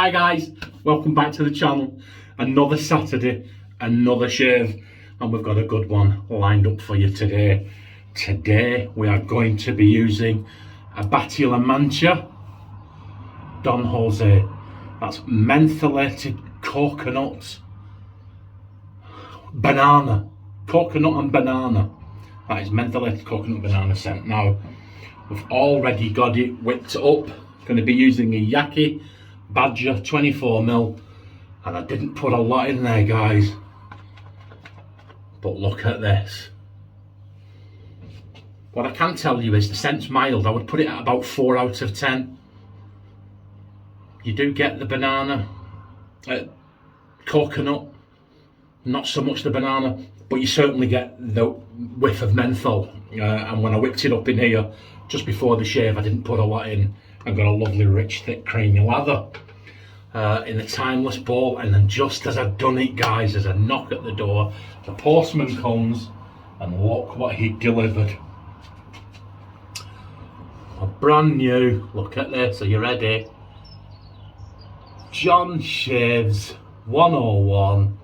Hi guys, welcome back to the channel. Another Saturday, another shave, and we've got a good one lined up for you today. Today we are going to be using abbate mantia Don Jose. That's mentholated coconut, banana, coconut and banana. That is mentholated coconut banana scent. Now we've already got it whipped up. Going to be using a Yaqi Badger 24mm, and I didn't put a lot in there, guys, but look at this. What I can tell you is the scent's mild. I would put it at about 4 out of 10. You do get the banana, coconut, not so much the banana, but you certainly get the whiff of menthol. And when I whipped it up in here just before the shave, I didn't put a lot in. I've got a lovely rich thick creamy lather in the timeless bowl, and then just as I've done it, guys, there's a knock at the door. The postman comes, and look what he delivered. A brand new, look at this, are you ready? John Shaves 101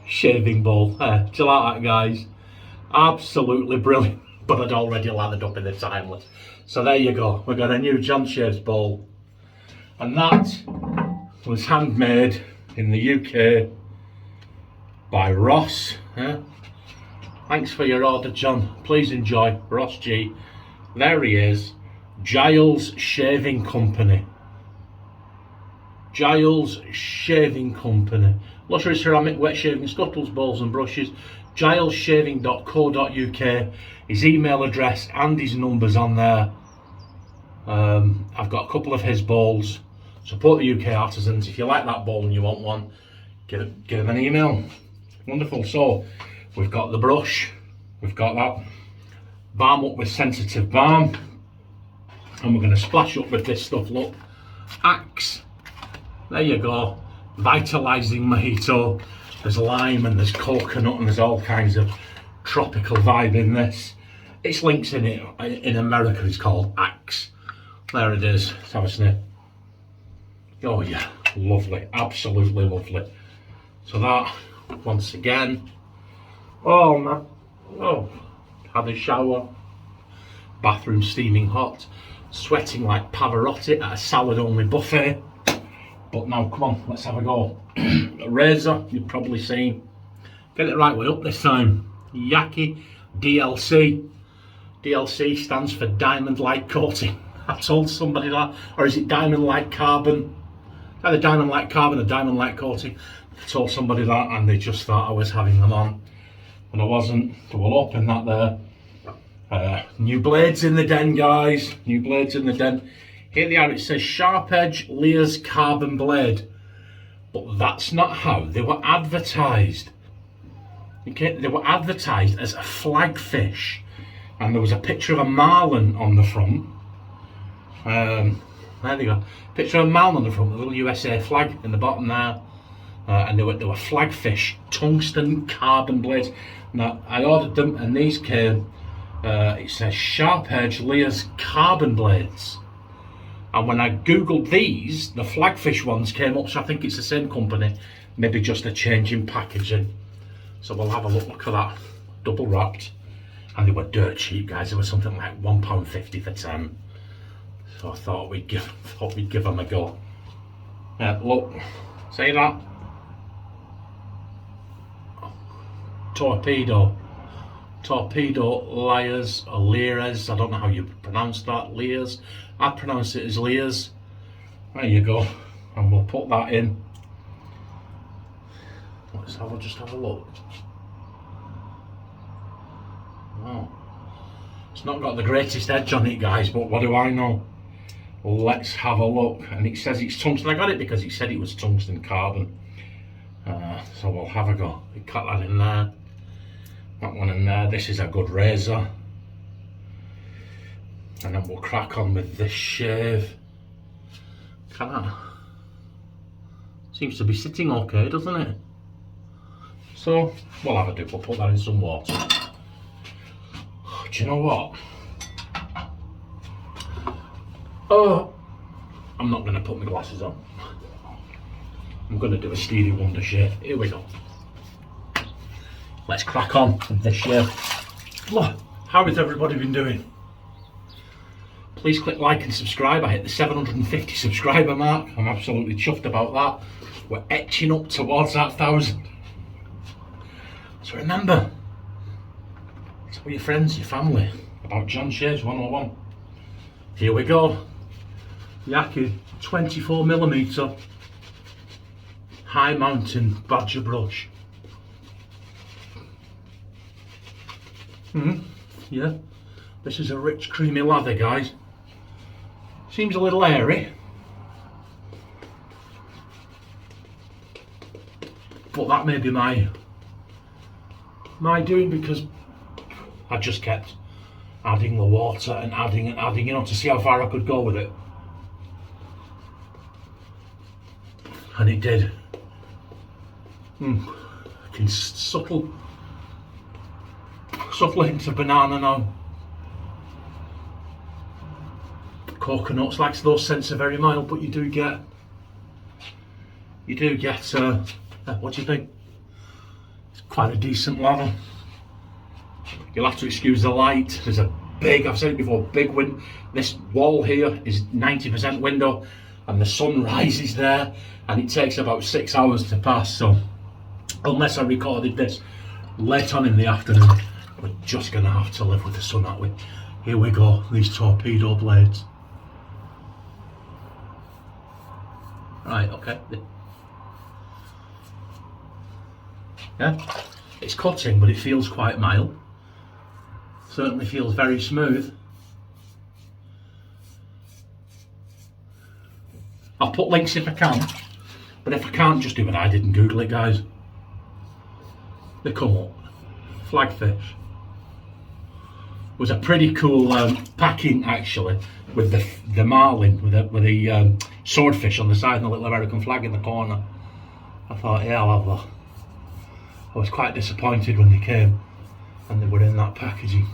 shaving bowl. Do you like that, guys? Absolutely brilliant. But I'd already lathered up in the timeless. So there you go, we've got a new John Shaves bowl. And that was handmade in the UK by Ross. Thanks for your order, John. Please enjoy. Ross G. There he is. Giles Shaving Company. Giles Shaving Company. Luxury ceramic wet shaving scuttles, bowls and brushes. gilesshaving.co.uk. His email address and his numbers on there. I've got a couple of his bowls. Support the UK artisans. If you like that bowl and you want one, give him an email. Wonderful. So we've got the brush, we've got that balm up with sensitive balm, and we're going to splash up with this stuff. Look, Axe. There you go. Vitalizing mojito. There's lime and there's coconut and there's all kinds of tropical vibe in this. Its links in it. In America it's called Axe. There it is. Let's have a sniff. Oh yeah, lovely, absolutely lovely. So that, once again, oh man, oh, had a shower, bathroom steaming hot, sweating like Pavarotti at a salad only buffet. But now come on, let's have a go. A razor, you've probably seen. Get it right way up this time. Yaqi DLC. DLC stands for diamond light coating. I told somebody that, or is it diamond light carbon? Either diamond light carbon or diamond light coating. I told somebody that and they just thought I was having them on, and I wasn't. So we'll open that there. New blades in the den, guys. New blades in the den. Here they are. It says Sharp Edge Lears Carbon Blade, but that's not how they were advertised. Okay, they were advertised as a Flagfish, and there was a picture of a marlin on the front. There they go. Picture of a marlin on the front, the little USA flag in the bottom there. And they were Flagfish tungsten carbon blades. Now I ordered them and these came, it says Sharp Edge Lears carbon blades. And when I googled these, the Flagfish ones came up, so I think it's the same company, maybe just a change in packaging. So we'll have a look at that. Double wrapped, and they were dirt cheap, guys. They were something like £1.50 for 10. So I thought we'd give them a go. Look, see that? Torpedo Lears or Lears. I don't know how you pronounce that. Lears. I pronounce it as Lears. There you go. And we'll put that in. Let's just have a look. Oh, it's not got the greatest edge on it, guys, but what do I know? Let's have a look. And it says it's tungsten. I got it because it said it was tungsten carbon. So we'll have a go. We cut that in there. That one in there. This is a good razor. And then we'll crack on with this shave. Seems to be sitting okay, doesn't it? So we'll have a do. We'll put that in some water. Do you know what? Oh, I'm not going to put my glasses on. I'm going to do a Stevie Wonder shave. Here we go. Let's crack on with this shave. How has everybody been doing? Please click like and subscribe. I hit the 750 subscriber mark. I'm absolutely chuffed about that. We're etching up towards that 1,000. So remember, tell your friends, your family about John Shaves 101. Here we go. Yaqi 24mm high mountain badger brush. Yeah, this is a rich creamy lather, guys. Seems a little airy, but that may be my doing, because I just kept adding the water and adding, you know, to see how far I could go with it. And it did. I can subtle hints of banana now. Coconuts, like those scents are very mild, but you do get what do you think? It's quite a decent lather. You'll have to excuse the light. There's a big, I've said it before, big wind. This wall here is 90% window, and the sun rises there, and it takes about 6 hours to pass. So unless I recorded this late on in the afternoon, we're just gonna have to live with the sun, aren't we? Here we go, these torpedo blades. Right, okay. Yeah, it's cutting, but it feels quite mild. Certainly feels very smooth. I'll put links if I can, but if I can't, just do what I did and Google it, guys. They come up. Flagfish. Was a pretty cool packing, actually, with the marlin, with the swordfish on the side and the little American flag in the corner. I thought, yeah, I'll have that. I was quite disappointed when they came and they were in that packaging.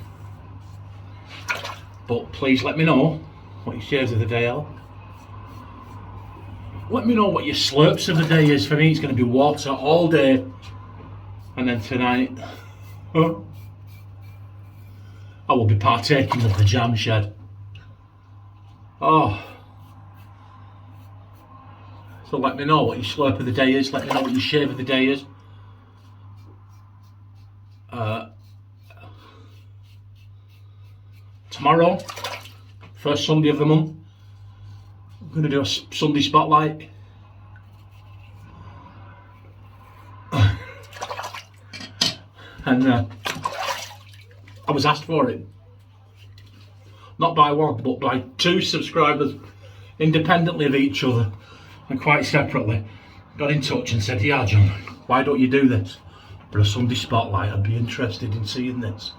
But please let me know what your shaves of the day are. Let me know what your slurps of the day is. For me, it's going to be water all day, and then tonight I will be partaking of the jam shed. Oh. So let me know what your slurp of the day is. Let me know what your shave of the day is. Tomorrow, first Sunday of the month, I'm going to do a Sunday spotlight. And I was asked for it. Not by one, but by 2 subscribers, independently of each other and quite separately. Got in touch and said, yeah, John, why don't you do this for a Sunday spotlight? I'd be interested in seeing this.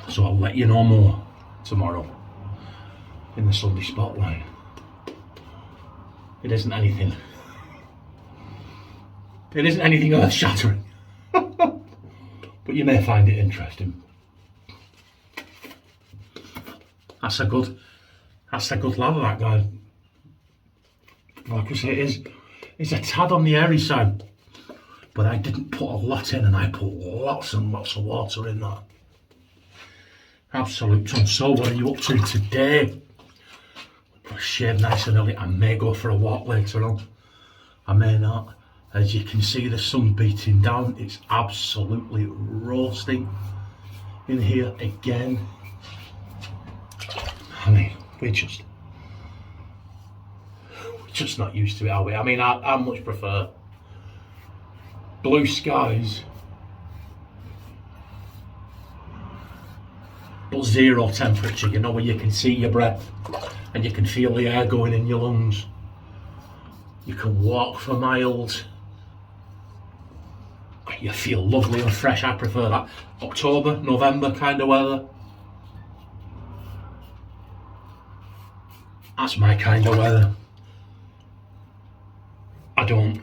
So I'll let you know more tomorrow in the Sunday spotlight. It isn't anything earth-shattering, but you may find it interesting. That's a good lather, that, guy. Like I say, it's a tad on the airy side, but I didn't put a lot in, and I put lots and lots of water in that. Absolute ton. So what are you up to today? I'll shave nice and early. I may go for a walk later on. I may not. As you can see, the sun beating down. It's absolutely roasting in here again. I mean, we're just not used to it, are we? I mean, I much prefer blue skies, but 0 temperature, you know, where you can see your breath and you can feel the air going in your lungs. You can walk for miles. You feel lovely and fresh. I prefer that October, November kind of weather. That's my kind of weather. I don't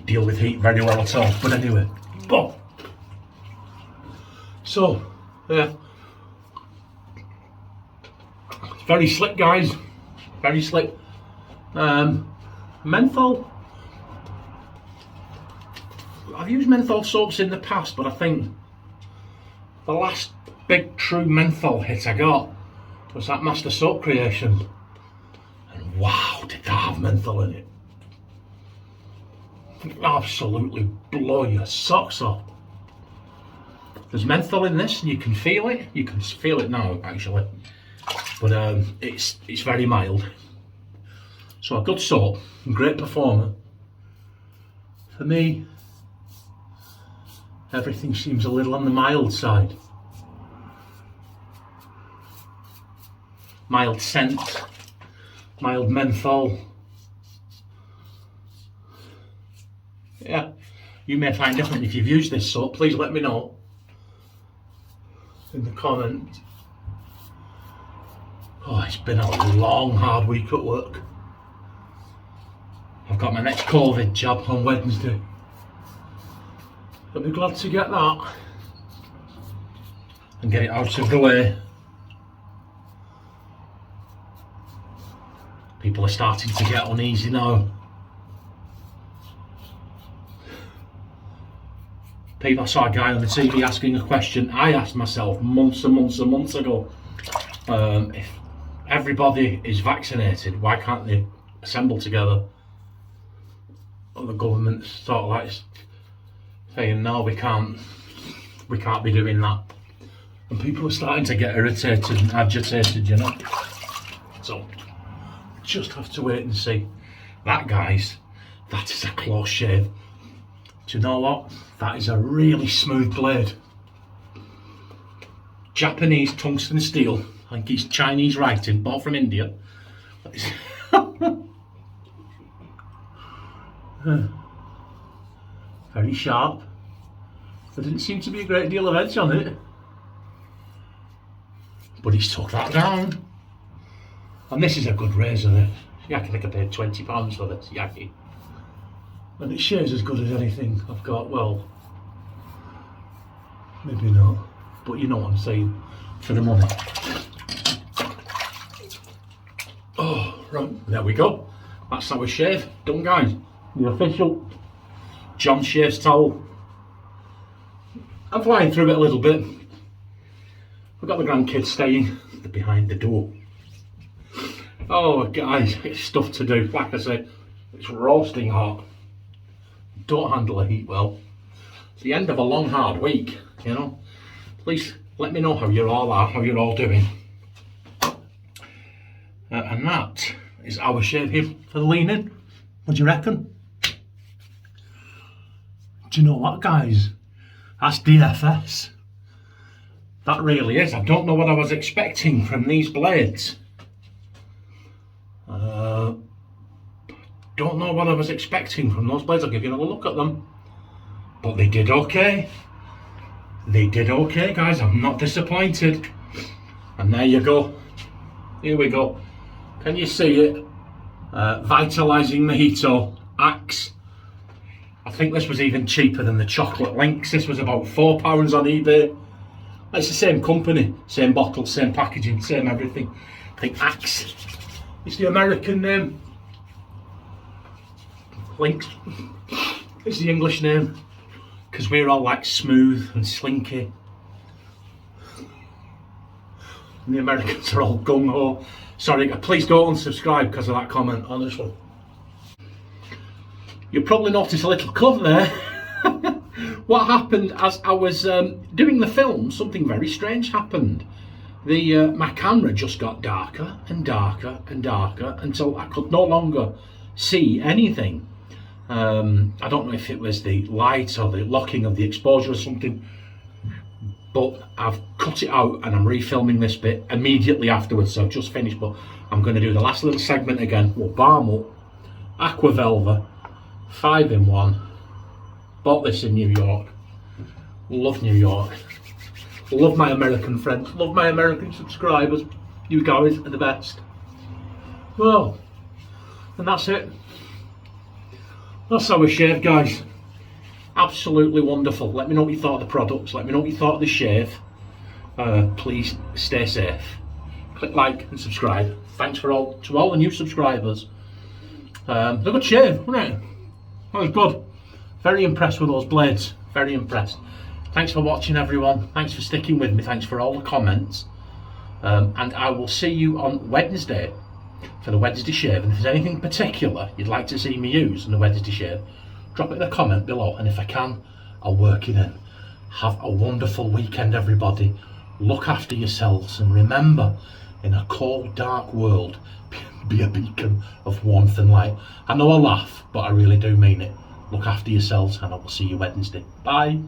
deal with heat very well at all. But anyway, so yeah, Very slick, guys. Very slick. Menthol. I've used menthol soaps in the past, but I think the last big true menthol hit I got was that Master Soap creation. And wow, did that have menthol in it. Absolutely blow your socks off. There's menthol in this, and you can feel it. You can feel it now, actually. But it's very mild. So a good soap, great performer. For me, everything seems a little on the mild side. Mild scent, mild menthol. Yeah, you may find different if you've used this soap. Please let me know in the comments. Oh, it's been a long, hard week at work. I've got my next COVID jab on Wednesday. I'll be glad to get that and get it out of the way. People are starting to get uneasy now. I saw a guy on the TV asking a question I asked myself months and months and months ago. If everybody is vaccinated, why can't they assemble together? And the government's sort of like saying, no, we can't be doing that. And people are starting to get irritated and agitated, you know. So, just have to wait and see. That, guys, that is a close shave. Do you know what? That is a really smooth blade. Japanese tungsten steel. I think it's Chinese writing, bought from India. Very sharp. There didn't seem to be a great deal of edge on it. But he's took that down. And this is a good razor. Yaqi, I think I paid £20 for this, Yaqi. And it shaves as good as anything I've got. Well, maybe not. But you know what I'm saying. For the money. Oh, right. There we go. That's our shave. Done, guys. The official John Shaves towel. I'm flying through it a little bit. We've got the grandkids staying. They're behind the door. Oh, guys, it's stuff to do. Like I say, it's roasting hot. Don't handle the heat well. It's the end of a long, hard week, you know. Please let me know how you all are, how you're all doing. And that is our shave here for the lean-in. What do you reckon? Do you know what, guys? That's DFS. That really is. I don't know what I was expecting from these blades. Don't know what I was expecting from those blades. I'll give you another look at them. But they did okay. They did okay, guys. I'm not disappointed. And there you go. Here we go. Can you see it? Vitalising Mojito Axe. I think this was even cheaper than the chocolate links. This was about £4 on eBay. It's the same company, same bottle, same packaging, same everything. I think Axe is the American name. Links is the English name. Because we're all like smooth and slinky. And the Americans are all gung-ho. Sorry, please don't unsubscribe because of that comment on this one. You'll probably notice a little clump there. What happened as I was doing the film, something very strange happened. My camera just got darker and darker and darker until I could no longer see anything. I don't know if it was the light or the locking of the exposure or something, but I've cut it out and I'm refilming this bit immediately afterwards, so I've just finished, but I'm going to do the last little segment again. We'll balm up, Aqua Velva, 5-in-1. Bought this in New York. Love New York. Love my American friends. Love my American subscribers. You guys are the best. Well, and that's it. That's our shave, guys. Absolutely wonderful. Let me know what you thought of the products. Let me know what you thought of the shave. Please stay safe. click like and subscribe. Thanks to all the new subscribers. They're a good shave, wasn't it? That was good. Very impressed with those blades. Very impressed. Thanks for watching, everyone. Thanks for sticking with me. Thanks for all the comments. And I will see you on Wednesday for the Wednesday shave. And if there's anything particular you'd like to see me use in the Wednesday shave, drop it in a comment below. And if I can, I'll work it in. Have a wonderful weekend, everybody. Look after yourselves. And remember, in a cold, dark world, be a beacon of warmth and light. I know I laugh, but I really do mean it. Look after yourselves, and I will see you Wednesday. Bye.